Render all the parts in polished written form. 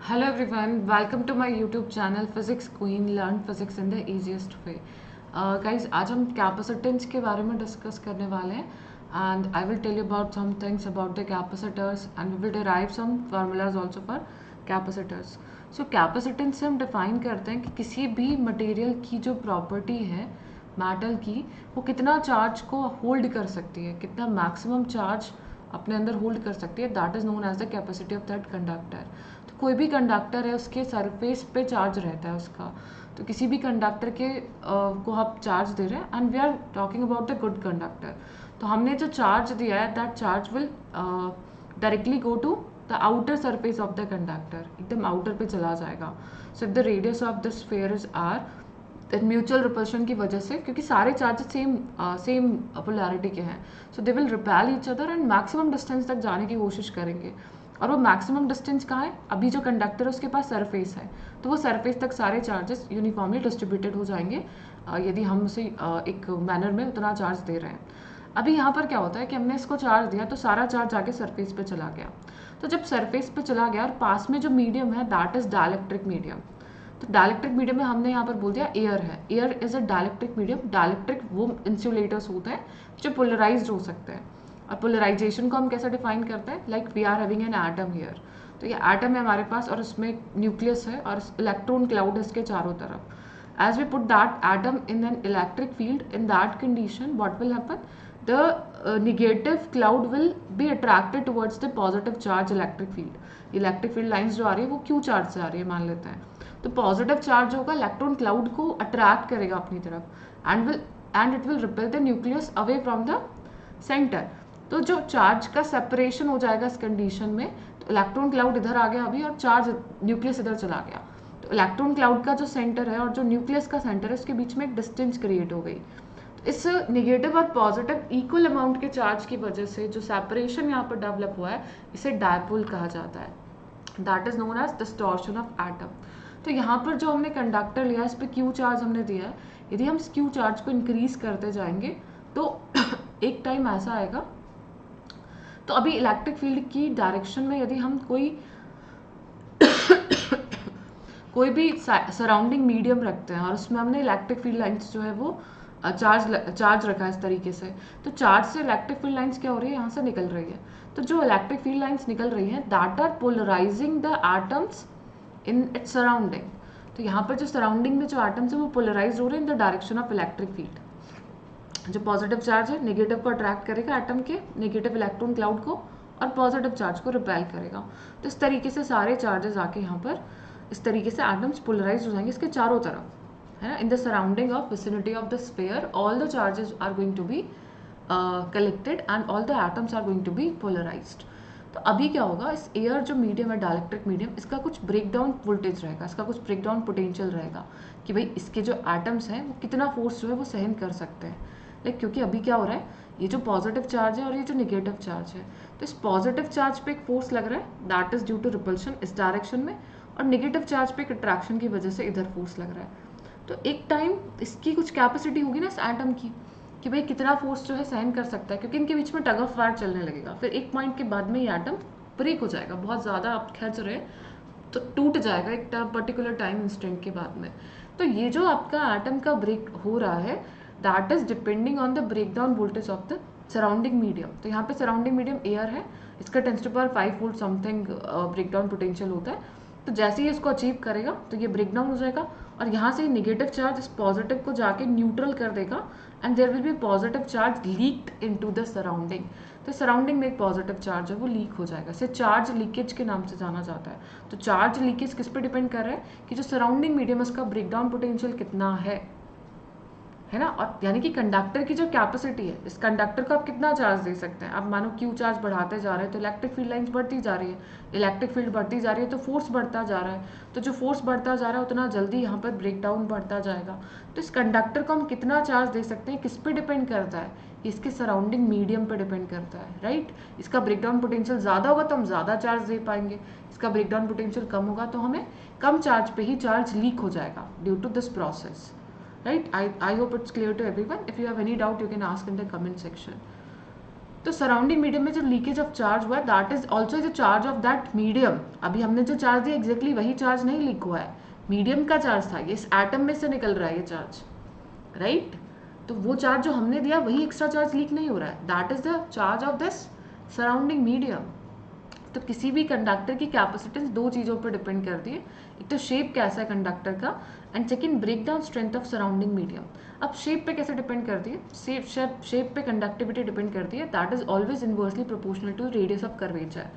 Hello everyone, welcome to my YouTube channel Physics Queen Learn Physics in the easiest way. Guys, आज हम capacitance के बारे में discuss करने वाले हैं and I will tell you about some things about the capacitors and we will derive some formulas also for capacitors. So capacitance से हम डिफाइन करते हैं कि किसी भी मटेरियल की जो प्रॉपर्टी है मेटल की वो कितना चार्ज को होल्ड कर सकती है, कितना मैक्सिमम चार्ज अपने अंदर होल्ड कर सकती है, that is known as the capacity of that conductor. तो कोई भी कंडक्टर है उसके सरफेस पे चार्ज रहता है उसका. तो किसी भी कंडक्टर के को आप चार्ज दे रहे हैं and we are talking about the good conductor. तो हमने जो चार्ज दिया है that charge will directly go to the outer surface of the conductor, एकदम आउटर पे चला जाएगा. So if the radius of the sphere is R, mutual repulsion की वजह से, क्योंकि सारे चार्जेस सेम पोलैरिटी के हैं, so they will repel each other and maximum distance तक जाने की कोशिश करेंगे. और वो मैक्सिमम डिस्टेंस कहाँ है? अभी जो कंडक्टर है उसके पास सरफेस है, तो वो सरफेस तक सारे चार्जेस यूनिफॉर्मली डिस्ट्रीब्यूटेड हो जाएंगे यदि हम उसे एक मैनर में उतना चार्ज दे रहे हैं. अभी यहाँ पर क्या होता है कि हमने इसको चार्ज दिया तो सारा चार्ज आके सरफेस पे चला गया. तो जब सरफेस पे चला गया और पास में जो मीडियम है दैट इज डाइलेक्ट्रिक मीडियम. तो डाइलेक्ट्रिक मीडियम में हमने यहाँ पर बोल दिया एयर है. Air is a dielectric medium. Dielectric वो इंसुलेटर्स होते हैं जो पोलराइज्ड हो सकते हैं. और पोलराइजेशन को हम कैसे डिफाइन करते हैं? Like we are having an atom here. तो ये एटम है हमारे पास और इसमें न्यूक्लियस है और इलेक्ट्रॉन क्लाउड है इसके चारों तरफ. As we put that atom in an electric field, in that condition what will happen? The negative cloud will be attracted towards the positive charge electric field. Electric field lines जो आ रही है वो Q charge से आ रही है मान लेते हैं. तो पॉजिटिव चार्ज होगा, इलेक्ट्रॉन क्लाउड को अट्रैक्ट करेगा अपनी तरफ and it will repel the nucleus away from the centre. तो जो चार्ज का सेपरेशन हो जाएगा इस कंडीशन में, तो इलेक्ट्रॉन क्लाउड इधर आ गया अभी और चार्ज न्यूक्लियस इधर चला गया. तो इलेक्ट्रॉन क्लाउड का जो सेंटर है और जो न्यूक्लियस का सेंटर है उसके बीच में एक डिस्टेंस क्रिएट हो गई. तो इस नेगेटिव और पॉजिटिव इक्वल अमाउंट के चार्ज की वजह से जो सेपरेशन यहाँ पर डेवलप हुआ है इसे डायपोल कहा जाता है. That is known as distortion of atom. तो यहाँ पर जो हमने कंडक्टर लिया इस पर क्यू चार्ज हमने दिया है. यदि हम इस क्यू चार्ज को इंक्रीज करते जाएंगे तो एक टाइम ऐसा आएगा. तो अभी इलेक्ट्रिक फील्ड की डायरेक्शन में यदि हम कोई भी सराउंडिंग मीडियम रखते हैं और उसमें हमने इलेक्ट्रिक फील्ड लाइंस जो है वो चार्ज रखा है इस तरीके से, तो चार्ज से इलेक्ट्रिक फील्ड लाइंस क्या हो रही है? यहाँ से निकल रही है. तो जो इलेक्ट्रिक फील्ड लाइंस निकल रही हैं that are polarising the atoms in its surrounding. तो यहाँ पर जो सराउंडिंग में जो एटम्स है वो पोलराइज हो रहे हैं in the direction of electric field. जो पॉजिटिव चार्ज है नेगेटिव को अट्रैक्ट करेगा एटम के नेगेटिव इलेक्ट्रॉन क्लाउड को और पॉजिटिव चार्ज को रिपेल करेगा. तो इस तरीके से सारे चार्जेस आके यहाँ पर इस तरीके से एटम्स पोलराइज हो जाएंगे इसके चारों तरफ, है ना. In the surrounding of vicinity of the sphere all the charges are going to be collected and all the atoms are going to be polarised. तो अभी क्या होगा, इस एयर जो मीडियम है डाइलेक्ट्रिक मीडियम, इसका कुछ ब्रेक डाउन वोल्टेज रहेगा, इसका कुछ ब्रेक डाउन पोटेंशियल रहेगा कि भाई इसके जो एटम्स हैं वो कितना फोर्स जो है वो सहन कर सकते हैं. लाइक क्योंकि अभी क्या हो रहा है, ये जो पॉजिटिव चार्ज है और ये जो नेगेटिव चार्ज है, तो इस पॉजिटिव चार्ज पे एक फोर्स लग रहा है that is due to repulsion इस डायरेक्शन में, और नेगेटिव चार्ज पे एक अट्रैक्शन की वजह से इधर फोर्स लग रहा है. तो एक टाइम इसकी कुछ कैपेसिटी होगी ना इस एटम की कि भाई कितना फोर्स जो है सहन कर सकता है, क्योंकि इनके बीच में टग ऑफ वार चलने लगेगा. फिर एक पॉइंट के बाद में ये एटम ब्रेक हो जाएगा, बहुत ज़्यादा आप खींच रहे तो टूट जाएगा एक पर्टिकुलर टाइम इंस्टेंट के बाद में. तो ये जो आपका एटम का ब्रेक हो रहा है that is depending on the break down voltage of the surrounding medium. तो यहाँ पे सराउंडिंग मीडियम एयर है, इसका 10⁵ volt something breakdown potential होता है. तो जैसे ही इसको अचीव करेगा तो ये ब्रेक डाउन हो जाएगा और यहाँ से नेगेटिव चार्ज इस पॉजिटिव को जाके न्यूट्रल कर देगा and there will be positive charge leaked into the surrounding. तो सराउंडिंग में एक पॉजिटिव चार्ज है वो लीक हो जाएगा. इसे चार्ज लीकेज के नाम से जाना जाता है. तो चार्ज लीकेज किस पे डिपेंड कर रहा है कि जो सराउंडिंग मीडियम है उसका ब्रेक डाउन पोटेंशियल कितना है ना. और यानी कि कंडक्टर की जो कैपेसिटी है, इस कंडक्टर को आप कितना चार्ज दे सकते हैं. आप मानो क्यू चार्ज बढ़ाते जा रहे हैं तो इलेक्ट्रिक फील्ड लाइंस बढ़ती जा रही है, इलेक्ट्रिक फील्ड बढ़ती जा रही है तो फोर्स बढ़ता जा रहा है. तो जो फोर्स बढ़ता जा रहा है उतना जल्दी यहाँ पर ब्रेक डाउन बढ़ता जाएगा. तो इस कंडक्टर को हम कितना चार्ज दे सकते हैं किस पे डिपेंड करता है? इसके सराउंडिंग मीडियम पे डिपेंड करता है, राइट. इसका ब्रेक डाउन पोटेंशियल ज़्यादा होगा तो हम ज़्यादा चार्ज दे पाएंगे, इसका ब्रेक डाउन पोटेंशियल कम होगा तो हमें कम चार्ज पे ही चार्ज लीक हो जाएगा due to this process. Right? I hope it's clear to everyone. If you have any doubt, you can ask in the comment section. तो सराउंडिंग मीडियम में जो leakage of charge हुआ है that is also the charge of that medium. अभी हमने जो charge दिया exactly वही चार्ज नहीं लीक हुआ है, मीडियम का चार्ज था, ये इस एटम में से निकल रहा है ये चार्ज, राइट। तो वो चार्ज जो हमने दिया वही एक्स्ट्रा चार्ज लीक नहीं हो रहा है, that is the charge of this surrounding medium. तो किसी भी कंडक्टर की कैपेसिटेंस दो चीज़ों पर डिपेंड करती है, एक तो शेप कैसा है कंडक्टर का, and second break down strength of surrounding medium. अब शेप पे कैसे डिपेंड करती है, शेप पे कंडक्टिविटी डिपेंड करती है, that is always inversely proportional to radius of curvature.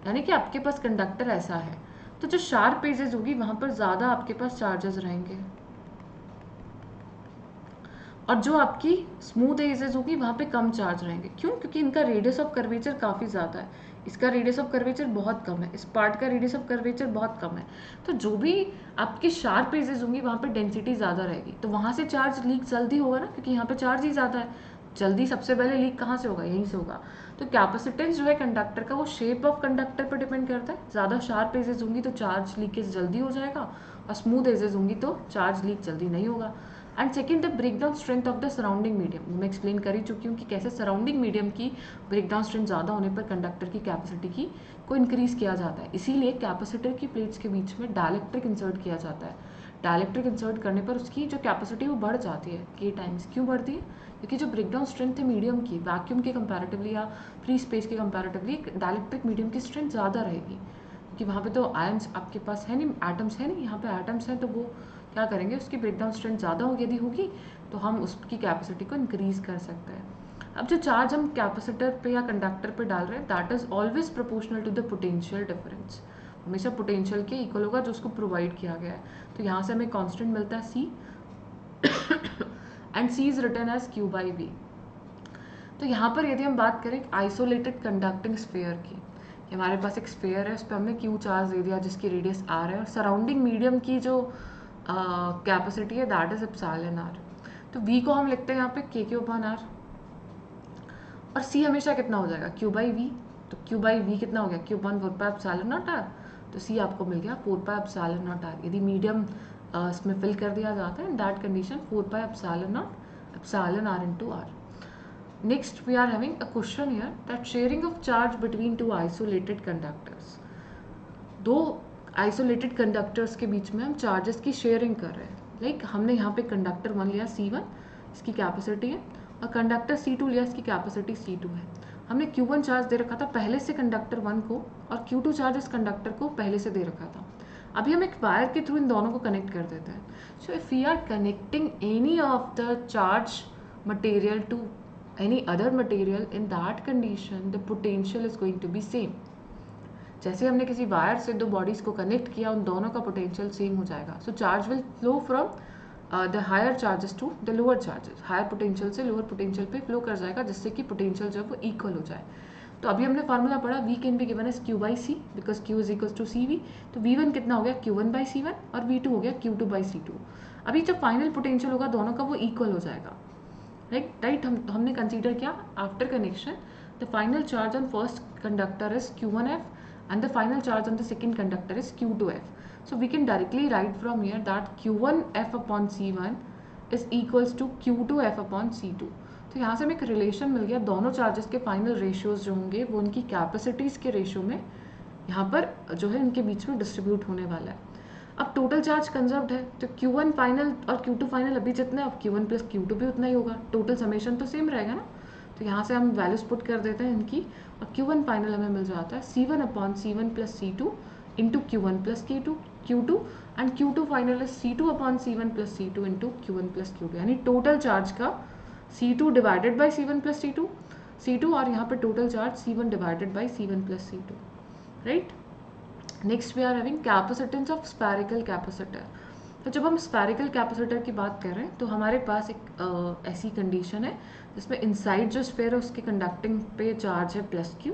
यानी कि आपके पास कंडक्टर ऐसा है तो जो शार्प एजेस होगी वहां पर ज़्यादा आपके पास चार्जेस रहेंगे, और जो आपकी स्मूथ एजेस होगी वहाँ पे कम चार्ज रहेंगे। क्यों? क्योंकि इनका रेडियस ऑफ कर्वेचर काफ़ी ज़्यादा है, इसका रेडियस ऑफ कर्वेचर बहुत कम है, इस पार्ट का रेडियस ऑफ कर्वेचर बहुत कम है। तो जो भी आपकी शार्प एजेस होंगी वहाँ पे डेंसिटी ज़्यादा रहेगी, तो वहाँ से चार्ज लीक जल्दी होगा ना, क्योंकि यहाँ पे चार्ज ही ज़्यादा है। जल्दी सबसे पहले लीक कहाँ से होगा? यहीं से होगा। तो कैपेसिटेंस जो है कंडक्टर का वो शेप ऑफ कंडक्टर पर डिपेंड करता है। ज़्यादा शार्प एजेस होंगी तो चार्ज लीकेज जल्दी हो जाएगा, और स्मूथ एजेस होंगी तो चार्ज लीक जल्दी नहीं होगा। And second the break down strength of the surrounding medium, मैं एक्सप्लेन कर ही चुकी हूँ कि कैसे सराउंडिंग मीडियम की ब्रेक डाउन स्ट्रेंथ ज़्यादा होने पर कंडक्टर की कैपेसिटी की को इंक्रीज किया जाता है। इसीलिए कैपेसिटर की प्लेट्स के बीच में डाइलेक्ट्रिक इंसर्ट किया जाता है। डाइलेक्ट्रिक इंसर्ट करने पर उसकी जो कैपेसिटी वो बढ़ जाती है के टाइम्स। क्यों बढ़ती है? क्योंकि जो ब्रेक डाउन स्ट्रेंथ है मीडियम की, वैक्यूम के कंपैरेटिवली या फ्री स्पेस के कंपैरेटिवली डाइलेक्ट्रिक मीडियम की स्ट्रेंथ ज़्यादा रहेगी, क्योंकि वहाँ पे तो आयंस आपके पास है नहीं, एटम्स है नहीं, यहाँ पे एटम्स हैं, तो वो क्या करेंगे, उसकी ब्रेक डाउन स्ट्रेंथ ज़्यादा होगी, यदि होगी तो हम उसकी कैपेसिटी को इंक्रीज कर सकते हैं। अब जो चार्ज हम कैपेसिटर पे या कंडक्टर पे डाल रहे हैं that is always proportional to the potential difference, हमेशा पोटेंशियल के इक्वल होगा जो उसको प्रोवाइड किया गया है। तो यहाँ से हमें कांस्टेंट मिलता है C and C is written as Q by V। तो यहाँ पर यदि हम बात करें आइसोलेटेड कंडक्टिंग स्फीयर की, कि हमारे पास एक स्फीयर है, उस पर हमने Q चार्ज दे दिया जिसकी रेडियस R है, और सराउंडिंग मीडियम की जो कैपेसिटी है दैट इज एप्सिलॉन R। तो V को हम लिखते हैं यहाँ पे KQ/R, और C हमेशा कितना हो जाएगा? Q by V। तो Q by V कितना हो गया? Q/4πε0R। तो C आपको मिल गया 4πε0R। यदि मीडियम इसमें फिल कर दिया जाता है in that condition 4πε0 into R। Next we are having a question here that sharing of charge between two isolated conductors। दो आइसोलेटेड कंडक्टर्स के बीच में हम चार्जेस की शेयरिंग कर रहे हैं। लाइक हमने यहाँ पे कंडक्टर 1 लिया C1, इसकी कैपेसिटी है, और कंडक्टर C2 लिया, इसकी कैपेसिटी C2 है। हमने Q1 चार्ज दे रखा था पहले से कंडक्टर 1 को, और Q2 चार्ज इस कंडक्टर को पहले से दे रखा था। अभी हम एक वायर के थ्रू इन दोनों को कनेक्ट कर देते हैं। So if we are connecting any of the charge material to any other material, in that condition the potential is going to be same। जैसे हमने किसी वायर से दो बॉडीज को कनेक्ट किया, उन दोनों का पोटेंशियल सेम हो जाएगा। So charge will flow from the higher charges to the lower charges, higher potential से लोअर पोटेंशियल पे फ्लो कर जाएगा, जिससे कि पोटेंशियल जो है वो इक्वल हो जाए। तो अभी हमने फार्मूला पढ़ा V can be given as Q by C because Q is equal to CV। तो V1 कितना हो गया? Q1 by C1, और V2 हो गया Q2 by C2। अभी जब फाइनल पोटेंशियल होगा दोनों का वो इक्वल हो जाएगा, राइट। हमने कंसीडर किया after connection the final charge on first conductor is Q1F and the final charge on the second conductor is Q2F। So we can directly write from here that Q1F upon C1 is equals to Q2F upon C2। तो यहाँ से हमें एक relation मिल गया, दोनों charges के final ratios जो होंगे वो उनकी कैपेसिटीज़ के रेशियो में यहाँ पर जो है उनके बीच में डिस्ट्रीब्यूट होने वाला है। अब टोटल चार्ज कंजर्व्ड है, तो Q1 फाइनल और Q2 फाइनल अभी जितना है, अब Q1 प्लस Q2 भी उतना ही होगा, टोटल समेशन तो सेम रहेगा ना। तो यहाँ से हम वैल्यूज पुट कर देते हैं इनकी, और Q1 फाइनल हमें मिल जाता है C1 upon C1 plus C2 into Q1 plus Q2 and Q2 final is C2 upon C1 plus C2 into Q1 plus Q2, यानी टोटल चार्ज का C2 divided by C1 plus C2, और यहाँ पर total charge C1 divided by C1 plus C2, right. Next we are having capacitance of spherical capacitor. तो जब हम spherical capacitor की बात कर रहे हैं तो हमारे पास एक ऐसी कंडीशन है जिसमें इनसाइड जो स्फेयर है उसके कंडक्टिंग पे चार्ज है +Q,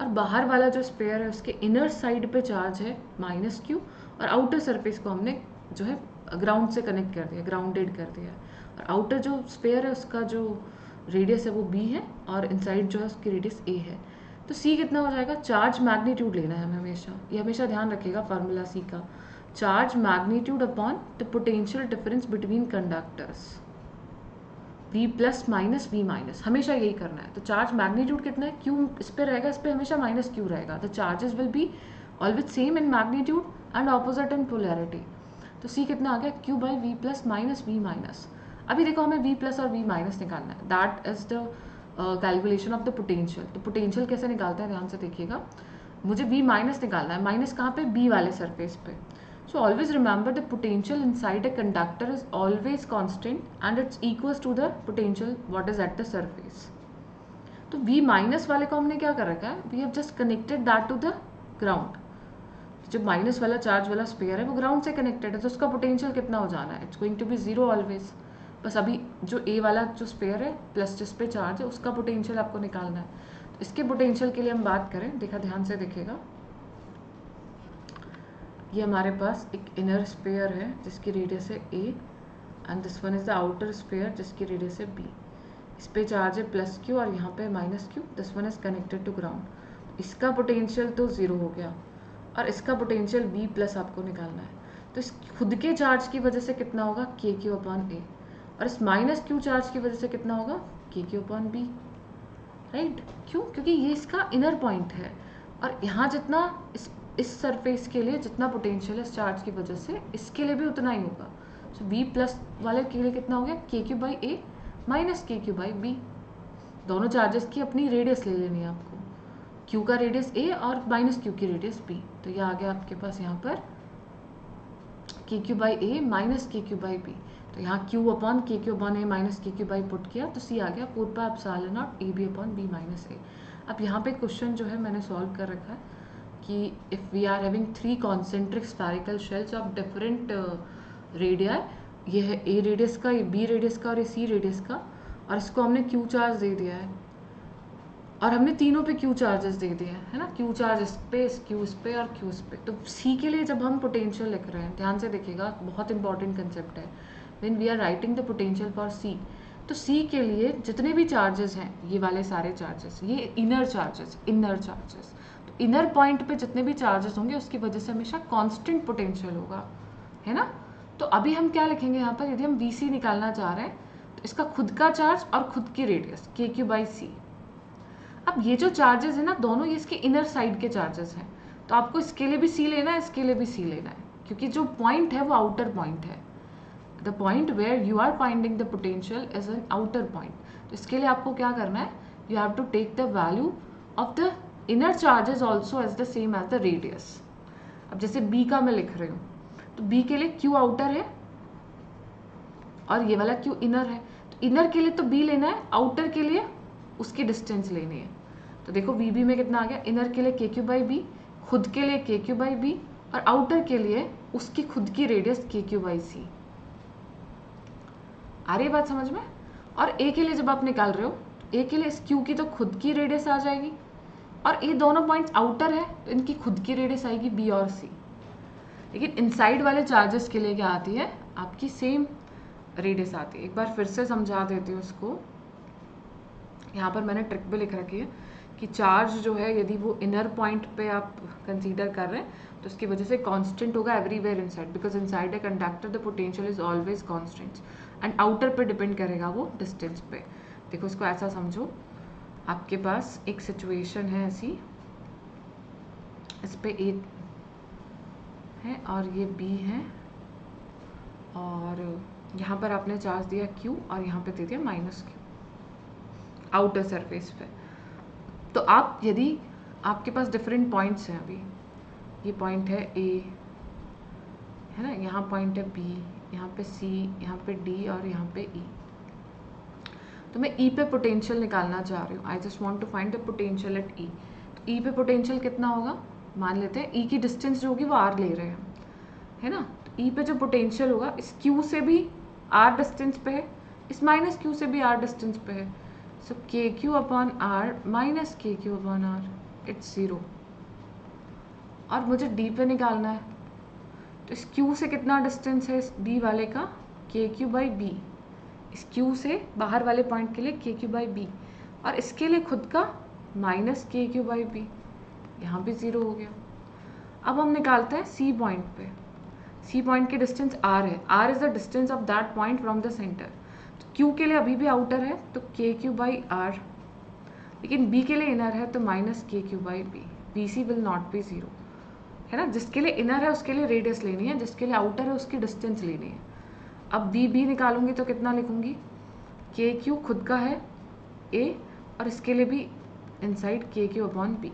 और बाहर वाला जो स्फेयर है उसके इनर साइड पे चार्ज है -Q, और आउटर सरफेस को हमने जो है ग्राउंड से कनेक्ट कर दिया, ग्राउंडेड कर दिया, और आउटर जो स्फेयर है उसका जो रेडियस है वो B है, और इनसाइड जो है उसकी रेडियस A है। तो C कितना हो जाएगा? चार्ज मैग्नीट्यूड लेना है हमें हमेशा, ये हमेशा ध्यान रखिएगा फार्मूला C का, charge magnitude upon the potential difference between conductors. v plus minus v minus, हमेशा यही करना है। तो चार्ज मैग्नीट्यूड कितना है, q इस पे रहेगा, इस पे हमेशा माइनस q रहेगा। The charges will be always same in magnitude and opposite in polarity. तो c कितना आ गया, q by V plus minus V minus. अभी देखो हमें v प्लस और v माइनस निकालना है, that is the calculation of the potential. तो पोटेंशियल कैसे निकालते हैं ध्यान से देखिएगा, मुझे v माइनस निकालना है, माइनस कहाँ पे, b वाले सरफेस पे। So always remember the potential inside a conductor is always constant and it's equals to the potential what is at the surface. तो V माइनस वाले को हमने क्या कर रखा है, we have just connected that to the ground. जो minus वाला चार्ज वाला स्पेयर है वो ग्राउंड से कनेक्टेड है, तो उसका पोटेंशियल कितना हो जाना है, it's going to be zero always. बस अभी जो A वाला जो स्पेयर है प्लस जिस पे चार्ज है उसका पोटेंशियल आपको निकालना है। तो इसके पोटेंशियल के लिए हम बात करें, देखा ध्यान से देखिएगा, ये हमारे पास एक इनर स्पेयर है जिसकी रेडियस है a and this one is the outer sphere जिसकी रेडियस है b। इस पे चार्ज है प्लस q और यहाँ पे minus q, this one is connected to ground. इसका पोटेंशियल तो ज़ीरो हो गया और इसका पोटेंशियल b प्लस आपको निकालना है। तो इस खुद के चार्ज की वजह से कितना होगा, के क्यू अपॉन ए, और इस माइनस q चार्ज की वजह से कितना होगा, के क्यू अपॉन बी, राइट। क्यों, क्योंकि ये इसका इनर पॉइंट है और यहाँ जितना इस सरफेस के लिए जितना पोटेंशियल है इस चार्ज की वजह से, इसके लिए भी उतना ही होगा। सो v प्लस वाले के लिए कितना हो गया, के q by a minus k q by B. दोनों चार्जेस की अपनी रेडियस ले लेनी है आपको, q का रेडियस a और माइनस q की रेडियस b। तो ये आ गया आपके पास यहाँ पर k q by a minus k q by b. तो यहाँ q upon k q upon a minus k q by put किया तो c आ गया 4 pi epsilon naught a b upon b minus a. अब यहाँ पे क्वेश्चन जो है मैंने सॉल्व कर रखा है कि if we are having 3 concentric spherical shells of different radii, ये है ए रेडियस का, ये बी रेडियस का और ये सी रेडियस का, और इसको हमने क्यू चार्ज दे दिया है और हमने तीनों पे क्यू चार्जेस दे दिए हैं, है ना, क्यू चार्ज इस पे, क्यू इस पे और क्यू इस पे। तो सी के लिए जब हम पोटेंशियल लिख रहे हैं, ध्यान से देखिएगा, बहुत इंपॉर्टेंट कंसेप्ट है, when we are writing the potential for C. तो सी के लिए जितने भी चार्जेस हैं, ये वाले सारे चार्जेस, ये इनर चार्जेस, इनर पॉइंट पे जितने भी चार्जेस होंगे उसकी वजह से हमेशा कांस्टेंट पोटेंशियल होगा, है ना। तो अभी हम क्या लिखेंगे यहाँ पर, यदि हम VC निकालना चाह रहे हैं तो इसका खुद का चार्ज और खुद की रेडियस के क्यू बाई सी। अब ये जो चार्जेस है ना दोनों, ये इसके इनर साइड के चार्जेस हैं, तो आपको इसके लिए भी C लेना है, इसके लिए भी C लेना है, क्योंकि जो पॉइंट है वो आउटर पॉइंट है। The point where you are finding the potential is an outer point. तो इसके लिए आपको क्या करना है, you have to take the value of the inner charges also as the same as the radius. अब जैसे B का मैं लिख रही हूँ तो B के लिए Q आउटर है और ये वाला Q इनर है, तो इनर के लिए तो B लेना है, आउटर के लिए उसकी डिस्टेंस लेनी है। तो देखो VB में कितना आ गया, इनर के लिए के क्यू बाई बी, खुद के लिए के क्यू बाई बी और आउटर के लिए उसकी खुद की रेडियस के क्यू बाई सी। आ रही है बात समझ में। और A के लिए जब आप निकाल रहे हो, A के लिए इस Q की तो खुद की रेडियस आ जाएगी और ये दोनों पॉइंट्स आउटर है तो इनकी खुद की रेडियस आएगी B और C। लेकिन इनसाइड वाले चार्जेस के लिए क्या आती है, आपकी सेम रेडियस आती है। एक बार फिर से समझा देती हूँ इसको, यहाँ पर मैंने ट्रिक भी लिख रखी है कि चार्ज जो है यदि वो इनर पॉइंट पे आप कंसीडर कर रहे हैं तो उसकी वजह से कांस्टेंट होगा everywhere inside, because inside a conductor the potential is always constant and outer पे डिपेंड करेगा वो डिस्टेंस पे। देखो इसको ऐसा समझो, आपके पास एक सिचुएशन है ऐसी, इस पे A है और ये B है और यहाँ पर आपने चार्ज दिया Q और यहाँ पे दे दिया माइनस Q आउटर सरफेस पे। तो आप यदि आपके पास डिफरेंट पॉइंट्स हैं, अभी ये पॉइंट है A, है ना, यहाँ पॉइंट है B, यहाँ पे C, यहाँ पे D और यहाँ पे E। तो मैं E पे पोटेंशियल निकालना चाह रही हूँ, I just want to find the potential at E। तो E पे पोटेंशियल कितना होगा, मान लेते हैं E की डिस्टेंस जो होगी वो R ले रहे हैं, है ना। तो E पे जो पोटेंशियल होगा इस Q से भी R डिस्टेंस पे है, इस माइनस Q से भी R डिस्टेंस पे है, सो के q upon are minus k q upon are, it's 0। और मुझे D पे निकालना है, तो इस Q से कितना डिस्टेंस है इस B वाले का, के क्यू बाई बी, इस Q से बाहर वाले पॉइंट के लिए के क्यू बाई बी और इसके लिए खुद का minus k q by B, यहाँ भी 0 हो गया। अब हम निकालते हैं C पॉइंट पे, C पॉइंट की डिस्टेंस R है, R is the distance of that point from the centre. Q के लिए अभी भी आउटर है तो के क्यू बाई आर, लेकिन बी के लिए इनर है तो minus k q by b, V C will not be zero, है ना। जिसके लिए इनर है उसके लिए रेडियस लेनी है, जिसके लिए आउटर है उसकी डिस्टेंस लेनी है। अब बी बी निकालूंगी तो कितना लिखूंगी, के क्यू खुद का है ए, और इसके लिए भी इनसाइड के क्यू अपॉन बी।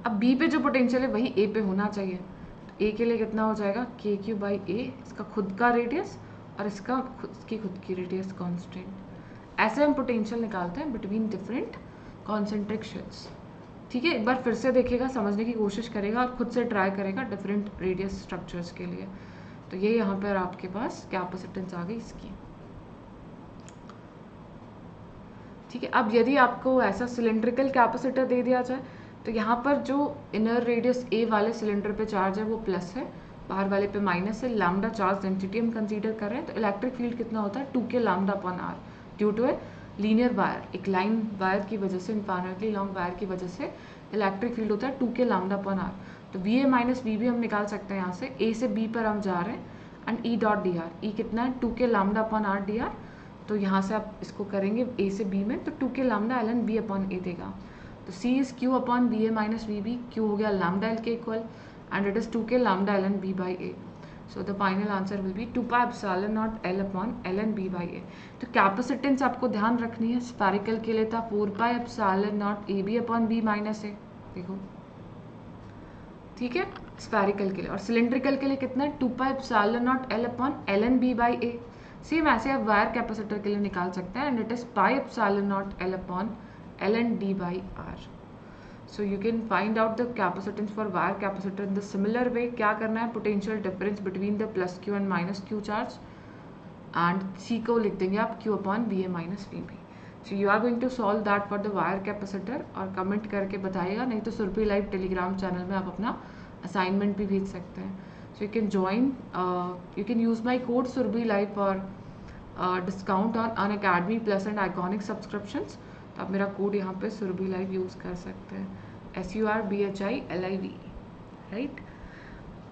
अब बी पे जो पोटेंशियल है वही ए पे होना चाहिए, तो ए के लिए कितना हो जाएगा, के क्यू बाई ए, इसका खुद का रेडियस और इसकी खुद की रेडियस कांस्टेंट। ऐसे हम पोटेंशियल निकालते हैं बिटवीन डिफरेंट कॉन्सेंट्रिक शेल्स। ठीक है, एक बार फिर से देखेगा, समझने की कोशिश करेगा और खुद से ट्राई करेगा डिफरेंट रेडियस स्ट्रक्चर्स के लिए। तो ये यहाँ पर आपके पास कैपेसिटेंस आ गई इसकी। ठीक है, अब यदि आपको ऐसा सिलेंड्रिकल कैपेसिटर दे दिया जाए तो यहाँ पर जो इनर रेडियस ए वाले सिलेंडर पे चार्ज है वो प्लस है, बाहर वाले पे माइनस है, लैम्डा चार्ज डेंसिटी हम कंसीडर कर रहे हैं, तो इलेक्ट्रिक फील्ड कितना होता है 2k lambda upon r due to a linear wire, एक लाइन वायर की वजह से, इनफाइनाइटली लॉन्ग वायर की वजह से इलेक्ट्रिक फील्ड होता है 2k लैम्डा अपॉन आर। तो V A minus we B हम निकाल सकते हैं यहाँ से, ए से बी पर हम जा रहे हैं, and e dot d r, e कितना है 2k lambda upon r d r, तो यहाँ से आप इसको करेंगे ए से बी में तो 2k lambda l n b upon a देगा। तो c is q upon b a minus we b, q हो गया लैम्डा एल के equal and it is 2k lambda l n b by a. So the final answer will be 2 pi epsilon naught l upon l n b by a. तो capacitance आपको ध्यान रखनी है, spherical के लिए था 4 pi epsilon naught a b upon b minus a, देखो ठीक है, स्फेरिकल के लिए। और सिलेंड्रिकल के लिए कितना है 2 pi epsilon naught l upon l n b by a. Same ऐसे आप वायर कैपेसिटर के लिए निकाल सकते हैं, and it is pi epsilon naught l upon l n d by r. So you can find out the capacitance for wire capacitor in the similar way. क्या करना है, potential difference between the plus q and minus q charge, and c को लिख देंगे आप q upon va minus vb. So you are going to solve that for the wire capacitor और comment करके बताइएगा, नहीं तो सुरभि लाइव टेलीग्राम चैनल में आप अपना असाइनमेंट भी भेज सकते हैं। So you can join, you can use my code Surbhi Live for discount on Unacademy Plus and Iconic subscriptions. तो आप मेरा कोड यहाँ पे सुरभि लाइव यूज़ कर सकते हैं, SURBHILIV, राइट।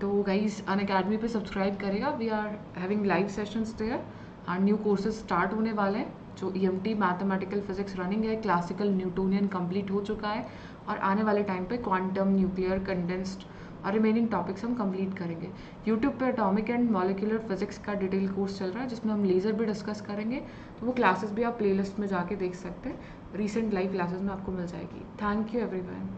तो गाइज अनअकैडमी पे सब्सक्राइब करेगा, we are having live sessions there and new courses start होने वाले हैं। जो EMT मैथमेटिकल फिजिक्स रनिंग है, क्लासिकल न्यूटोनियन कंप्लीट हो चुका है, और आने वाले टाइम पे क्वांटम, न्यूक्लियर, कंडेंस्ड और रिमेनिंग टॉपिक्स हम कंप्लीट करेंगे। यूट्यूब पे एटॉमिक एंड मॉलिक्यूलर फिजिक्स का डिटेल कोर्स चल रहा है जिसमें हम लेज़र भी डिस्कस करेंगे, तो वो क्लासेस भी आप प्लेलिस्ट में जाके देख सकते हैं, रीसेंट लाइव क्लासेस में आपको मिल जाएगी। Thank you everyone.